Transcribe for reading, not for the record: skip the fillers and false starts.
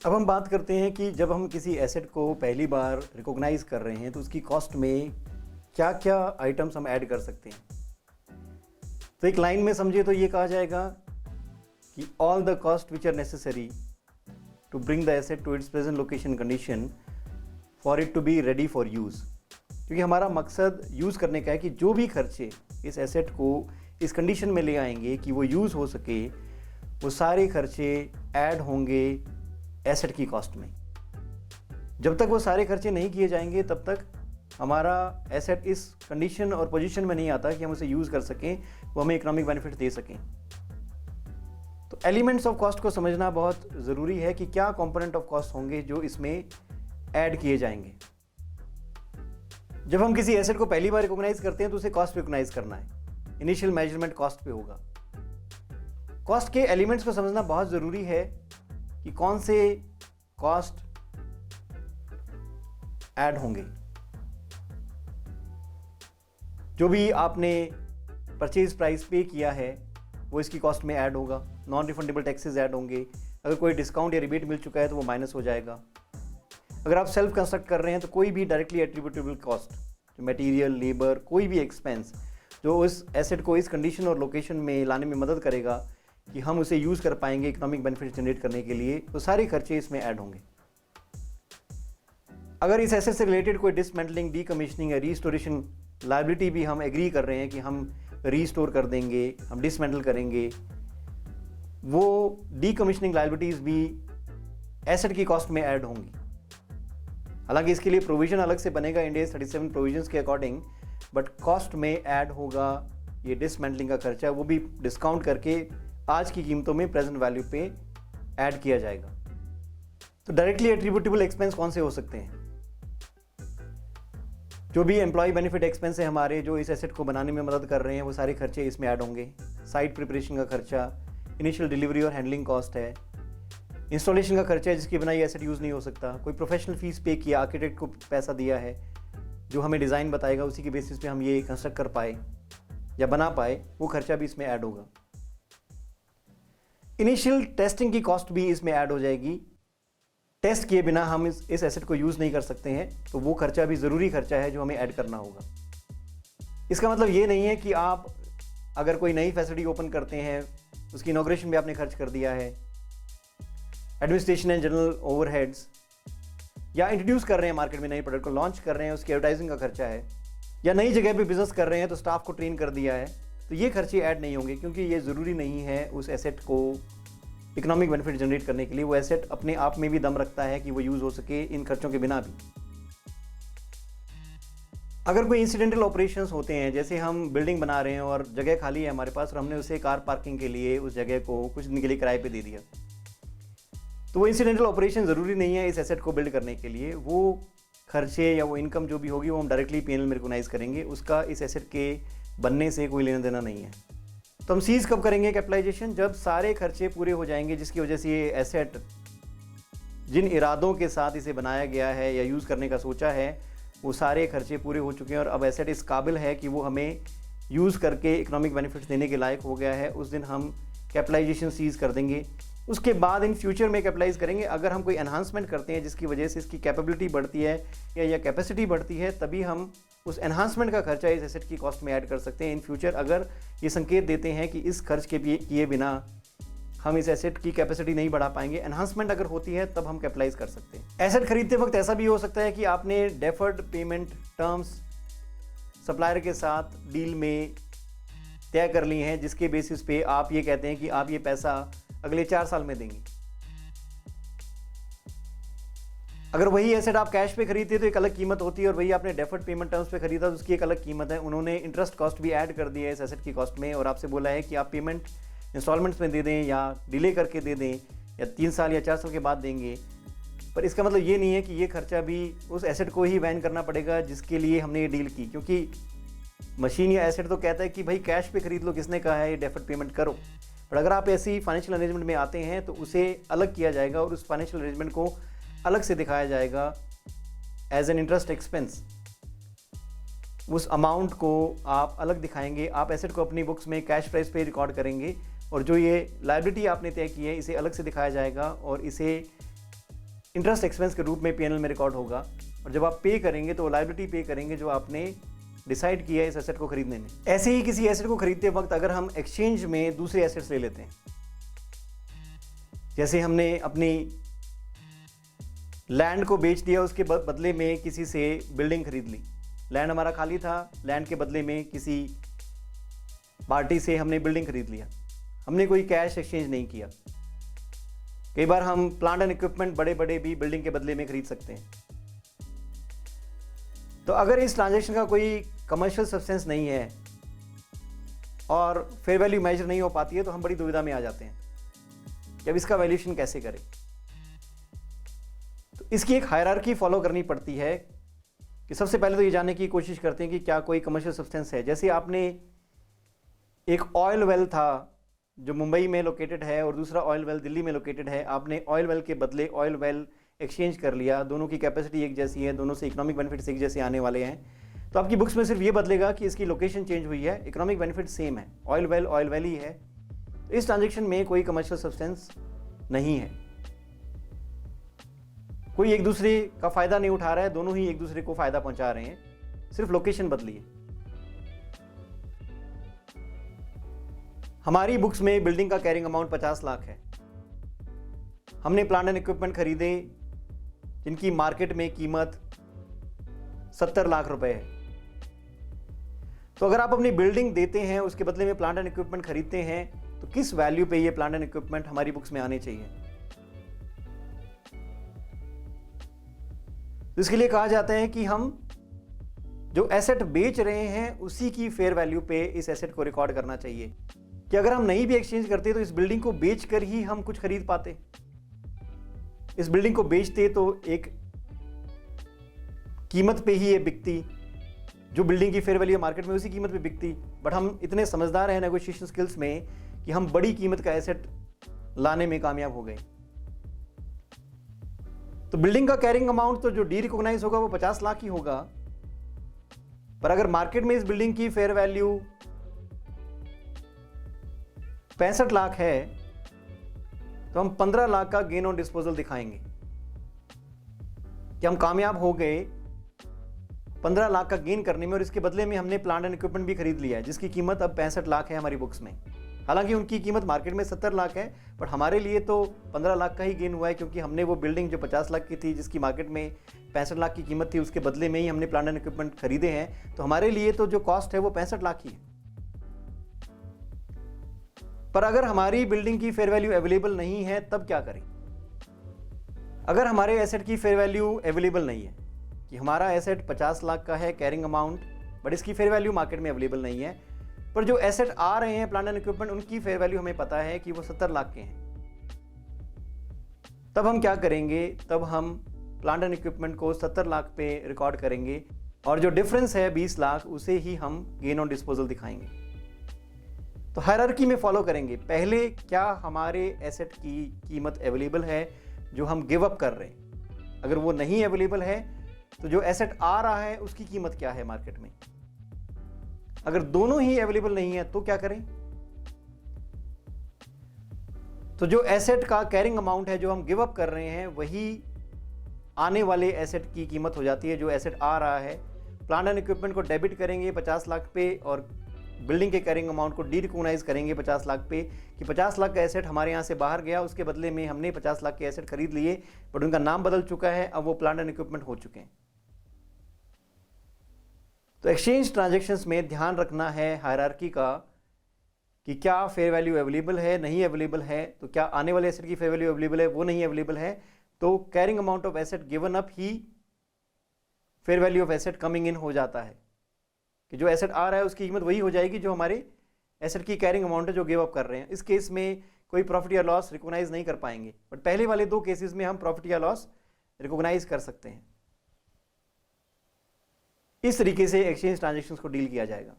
अब हम बात करते हैं कि जब हम किसी एसेट को पहली बार रिकॉग्नाइज कर रहे हैं तो उसकी कॉस्ट में क्या क्या आइटम्स हम ऐड कर सकते हैं। तो एक लाइन में समझिए तो ये कहा जाएगा कि all the cost which are necessary to bring the asset to its present location condition for it to be ready for use. क्योंकि हमारा मकसद यूज़ करने का है कि जो भी खर्चे इस एसेट को इस कंडीशन में ले आएंगे कि वो यूज़ हो सके, वो सारे खर्चे ऐड होंगे एसेट की कॉस्ट में। जब तक वो सारे खर्चे नहीं किए जाएंगे तब तक हमारा एसेट इस कंडीशन और पोजीशन में नहीं आता कि हम उसे यूज़ कर सकें, वो हमें इकोनॉमिक बेनिफिट दे सकें। तो एलिमेंट्स ऑफ कॉस्ट को समझना बहुत ज़रूरी है कि क्या कंपोनेंट ऑफ कॉस्ट होंगे जो इसमें ऐड किए जाएंगे। जब हम किसी एसेट को पहली बार रिकॉग्नाइज करते हैं तो उसे कॉस्ट रिकॉग्नाइज करना है। इनिशियल मेजरमेंट कॉस्ट पे होगा। कॉस्ट के एलिमेंट्स को समझना बहुत ज़रूरी है कि कौन से कॉस्ट ऐड होंगे। जो भी आपने परचेज प्राइस पे किया है वो इसकी कॉस्ट में ऐड होगा। नॉन रिफंडेबल टैक्सेस ऐड होंगे। अगर कोई डिस्काउंट या रिबेट मिल चुका है तो वो माइनस हो जाएगा। अगर आप सेल्फ कंस्ट्रक्ट कर रहे हैं तो कोई भी डायरेक्टली एट्रीब्यूटेबल कॉस्ट, जो मटेरियल, लेबर, कोई भी एक्सपेंस जो उस एसेट को इस कंडीशन और लोकेशन में लाने में मदद करेगा कि हम उसे यूज़ कर पाएंगे इकोनॉमिक बेनिफिट जनरेट करने के लिए, तो सारे खर्चे इसमें ऐड होंगे। अगर इस एसेट से रिलेटेड कोई डिसमेंटलिंग, डीकमीशनिंग या रीस्टोरेशन लायबिलिटी भी हम एग्री कर रहे हैं कि हम रीस्टोर कर देंगे, हम डिसमेंटल करेंगे, वो डीकमीशनिंग लायबिलिटीज़ भी एसेट की कॉस्ट में ऐड होंगी। हालांकि इसके लिए प्रोविजन अलग से बनेगा इंडिया 37 प्रोविजंस के अकॉर्डिंग, बट कॉस्ट में ऐड होगा ये डिसमेंटलिंग का खर्चा, वो भी डिस्काउंट करके आज की कीमतों में प्रेजेंट वैल्यू पे ऐड किया जाएगा। तो डायरेक्टली एट्रीब्यूटेबल एक्सपेंस कौन से हो सकते हैं? जो भी एम्प्लॉय बेनिफिट एक्सपेंस है हमारे, जो इस एसेट को बनाने में मदद कर रहे हैं, वो सारे खर्चे इसमें ऐड होंगे। साइट प्रिपरेशन का खर्चा, इनिशियल डिलीवरी और हैंडलिंग कॉस्ट है, इंस्टॉलेशन का खर्चा है जिसके बिना ये एसेट यूज़ नहीं हो सकता, कोई प्रोफेशनल फीस पे किया, आर्किटेक्ट को पैसा दिया है जो हमें डिज़ाइन बताएगा, उसी के बेसिस पे हम ये कंस्ट्रक्ट कर पाए या बना पाए, वो खर्चा भी इसमें ऐड होगा। इनिशियल टेस्टिंग की कॉस्ट भी इसमें ऐड हो जाएगी। टेस्ट किए बिना हम इस एसेट को यूज़ नहीं कर सकते हैं, तो वो खर्चा भी ज़रूरी खर्चा है जो हमें ऐड करना होगा। इसका मतलब ये नहीं है कि आप अगर कोई नई फैसिलिटी ओपन करते हैं, उसकी इनॉग्रेशन भी आपने खर्च कर दिया है, एडमिनिस्ट्रेशन एंड जनरल ओवरहेड्स, या इंट्रोड्यूस कर रहे हैं मार्केट में नए प्रोडक्ट को लॉन्च कर रहे हैं, उसकी एडवर्टाइजिंग का खर्चा है, या नई जगह पे बिजनेस कर रहे हैं तो स्टाफ को ट्रेन कर दिया है, तो ये खर्चे ऐड नहीं होंगे क्योंकि ये ज़रूरी नहीं है उस एसेट को इकोनॉमिक बेनिफिट जनरेट करने के लिए। वो एसेट अपने आप में भी दम रखता है कि वो यूज़ हो सके इन खर्चों के बिना भी। अगर कोई इंसिडेंटल ऑपरेशंस होते हैं, जैसे हम बिल्डिंग बना रहे हैं और जगह खाली है हमारे पास और हमने उसे कार पार्किंग के लिए उस जगह को कुछ दिन के लिए किराए पे दे दिया, तो वो इंसिडेंटल ऑपरेशन ज़रूरी नहीं है इस एसेट को बिल्ड करने के लिए। वो खर्चे या वो इनकम जो भी होगी वो हम डायरेक्टली पीएनएल में रिकॉग्नाइज करेंगे, उसका इस एसेट के बनने से कोई लेना देना नहीं है। तो हम सीज कब करेंगे कैपिटलाइजेशन? जब सारे खर्चे पूरे हो जाएंगे जिसकी वजह से ये एसेट जिन इरादों के साथ इसे बनाया गया है या यूज़ करने का सोचा है, वो सारे खर्चे पूरे हो चुके हैं और अब एसेट इस काबिल है कि वो हमें यूज़ करके इकोनॉमिक बेनिफिट्स देने के लायक हो गया है। उस दिन हम कैपिटलाइजेशन सीज कर देंगे। उसके बाद इन फ्यूचर में कैपिटलाइज करेंगे। अगर हम कोई एनहांसमेंट करते हैं जिसकी वजह से इसकी कैपेबिलिटी बढ़ती है या कैपेसिटी बढ़ती है, तभी हम उस एनहांसमेंट का खर्चा इस एसेट की कॉस्ट में ऐड कर सकते हैं इन फ्यूचर। अगर ये संकेत देते हैं कि इस खर्च के किए बिना हम इस एसेट की कैपेसिटी नहीं बढ़ा पाएंगे, एनहांसमेंट अगर होती है तब हम कैपिटलाइज कर सकते हैं। एसेट खरीदते वक्त ऐसा भी हो सकता है कि आपने डेफर्ड पेमेंट टर्म्स सप्लायर के साथ डील में तय कर ली हैं, जिसके बेसिस पे आप ये कहते हैं कि आप ये पैसा अगले 4 साल में देंगे। अगर वही एसेट आप कैश पे खरीदते हैं तो एक अलग कीमत होती है और वही आपने डेफर्ड पेमेंट टर्म्स पे खरीदा तो उसकी एक अलग कीमत है। उन्होंने इंटरेस्ट कॉस्ट भी ऐड कर दी है इस एसेट की कॉस्ट में और आपसे बोला है कि आप पेमेंट इंस्टॉलमेंट्स में दे दें या डिले करके दे दें या 3 साल या 4 साल के बाद देंगे। पर इसका मतलब ये नहीं है कि ये खर्चा भी उस एसेट को ही वहन करना पड़ेगा जिसके लिए हमने ये डील की, क्योंकि मशीन या एसेट तो कहता है कि भाई कैश पे खरीद लो, किसने कहा है ये डेफर्ड पेमेंट करो। पर अगर आप ऐसी फाइनेंशियल अरेंजमेंट में आते हैं तो उसे अलग किया जाएगा और उस फाइनेंशियल अरेंजमेंट को अलग से दिखाया जाएगा एज एन इंटरेस्ट एक्सपेंस। उस अमाउंट को आप अलग दिखाएंगे। आप एसेट को अपनी बुक्स में कैश प्राइस पे रिकॉर्ड करेंगे और जो ये लायबिलिटी आपने तय की है इसे अलग से दिखाया जाएगा और इसे इंटरेस्ट एक्सपेंस के रूप में P&L में रिकॉर्ड होगा, और जब आप पे करेंगे तो लायबिलिटी पे करेंगे जो आपने डिसाइड किया है इस एसेट को खरीदने में। ऐसे ही किसी एसेट को खरीदते वक्त अगर हम एक्सचेंज में दूसरे एसेट्स ले लेते हैं, जैसे हमने अपनी लैंड को बेच दिया, उसके बदले में किसी से बिल्डिंग खरीद ली। लैंड हमारा खाली था, लैंड के बदले में किसी पार्टी से हमने बिल्डिंग खरीद लिया, हमने कोई कैश एक्सचेंज नहीं किया। कई बार हम प्लांट एंड इक्विपमेंट बड़े बड़े भी बिल्डिंग के बदले में खरीद सकते हैं। तो अगर इस ट्रांजैक्शन का कोई कमर्शियल सब्सटेंस नहीं है और फेयर वैल्यू मेजर नहीं हो पाती है, तो हम बड़ी दुविधा में आ जाते हैं कि अब इसका वैल्यूएशन कैसे करें। तो इसकी एक हायरार्की फॉलो करनी पड़ती है कि सबसे पहले तो ये जानने की कोशिश करते हैं कि क्या कोई कमर्शियल सब्सटेंस है। जैसे आपने एक ऑयल वेल था जो मुंबई में लोकेटेड है और दूसरा ऑयल वेल दिल्ली में लोकेटेड है, आपने ऑयल वेल के बदले ऑयल वेल एक्सचेंज कर लिया, दोनों की कैपेसिटी एक जैसी है, दोनों से इकोनॉमिक बेनिफिट्स एक जैसे आने वाले हैं, तो आपकी बुक्स में सिर्फ ये बदलेगा कि इसकी लोकेशन चेंज हुई है, इकोनॉमिक बेनिफिट सेम है, ऑयल वेल ही है। तो इस ट्रांजेक्शन में कोई कमर्शियल सब्सटेंस नहीं है, कोई एक दूसरे का फायदा नहीं उठा रहा है, दोनों ही एक दूसरे को फायदा पहुंचा रहे हैं, सिर्फ लोकेशन बदली है। हमारी बुक्स में बिल्डिंग का कैरिंग अमाउंट 50 लाख है। हमने प्लांट एंड इक्विपमेंट खरीदे जिनकी मार्केट में कीमत 70 लाख रुपए है। तो अगर आप अपनी बिल्डिंग देते हैं, उसके बदले में प्लांट एंड इक्विपमेंट खरीदते हैं, तो किस वैल्यू पे ये प्लांट एंड इक्विपमेंट हमारी बुक्स में आने चाहिए? तो इसके लिए कहा जाता है कि हम जो एसेट बेच रहे हैं उसी की फेयर वैल्यू पे इस एसेट को रिकॉर्ड करना चाहिए, कि अगर हम नहीं भी एक्सचेंज करते तो इस बिल्डिंग को बेचकर ही हम कुछ खरीद पाते। इस बिल्डिंग को बेचते तो एक कीमत पे ही ये बिकती, जो बिल्डिंग की फेयर वैल्यू मार्केट में उसी कीमत पे बिकती। बट हम इतने समझदार हैं नेगोशिएशन स्किल्स में कि हम बड़ी कीमत का एसेट लाने में कामयाब हो गए। तो बिल्डिंग का कैरिंग अमाउंट तो जो डी रिकॉग्नाइज होगा वो 50 लाख ही होगा, पर अगर मार्केट में इस बिल्डिंग की फेयर वैल्यू 65 लाख है तो हम 15 लाख का गेन ऑन डिस्पोजल दिखाएंगे कि हम कामयाब हो गए 15 लाख का गेन करने में, और इसके बदले में हमने प्लांट एंड इक्विपमेंट भी खरीद लिया है जिसकी कीमत अब 65 लाख है हमारी बुक्स में। हालांकि उनकी कीमत मार्केट में 70 लाख है, पर हमारे लिए तो 15 लाख का ही गेन हुआ है, क्योंकि हमने वो बिल्डिंग जो 50 लाख की थी जिसकी मार्केट में 65 लाख की कीमत थी, उसके बदले में ही हमने प्लांट एंड इक्विपमेंट खरीदे हैं। तो हमारे लिए तो जो कॉस्ट है वो 65 लाख ही है। पर अगर हमारी बिल्डिंग की फेयर वैल्यू अवेलेबल नहीं है तब क्या करें? अगर हमारे एसेट की फेयर वैल्यू अवेलेबल नहीं है, कि हमारा एसेट 50 लाख का है कैरिंग अमाउंट, बट इसकी फेयर वैल्यू मार्केट में अवेलेबल नहीं है, पर जो एसेट आ रहे हैं प्लांट एंड इक्विपमेंट उनकी फेयर वैल्यू हमें पता है कि वो 70 लाख के हैं, तब हम क्या करेंगे? तब हम प्लांट एंड इक्विपमेंट को 70 लाख पे रिकॉर्ड करेंगे, और जो डिफरेंस है 20 लाख उसे ही हम गेन ऑन डिस्पोजल दिखाएंगे। तो हायरार्की में फॉलो करेंगे, पहले क्या हमारे एसेट की कीमत अवेलेबल है जो हम गिव अप कर रहे हैं, अगर वो नहीं अवेलेबल है तो जो एसेट आ रहा है उसकी कीमत क्या है मार्केट में। अगर दोनों ही अवेलेबल नहीं है तो क्या करें? तो जो एसेट का कैरिंग अमाउंट है जो हम गिव अप कर रहे हैं वही आने वाले एसेट की कीमत हो जाती है। जो एसेट आ रहा है, प्लांट एंड इक्विपमेंट को डेबिट करेंगे 50 लाख पे और बिल्डिंग के कैरिंग अमाउंट को डी रिकॉग्नाइज करेंगे 50 लाख पे, कि 50 लाख का एसेट हमारे यहाँ से बाहर गया, उसके बदले में हमने 50 लाख के एसेट खरीद लिए, बट उनका नाम बदल चुका है, अब वो प्लांट एंड इक्विपमेंट हो चुके हैं। तो एक्सचेंज ट्रांजैक्शंस में ध्यान रखना है हायरार्की का, कि क्या फेयर वैल्यू अवेलेबल है, नहीं अवेलेबल है, तो क्या आने वाले एसेट की फेयर वैल्यू अवेलेबल है, वो नहीं अवेलेबल है, तो carrying amount of asset given up he fair value of asset coming in हो जाता है, कि जो एसेट आ रहा है उसकी कीमत वही हो जाएगी जो हमारे एसेट की कैरिंग अमाउंट है जो गिव अप कर रहे हैं। इस केस में कोई प्रॉफिट या लॉस रिकॉग्नाइज नहीं कर पाएंगे, बट पहले वाले दो केसेस में हम प्रॉफिट या लॉस रिकॉग्नाइज कर सकते हैं। इस तरीके से एक्सचेंज ट्रांजैक्शंस को डील किया जाएगा।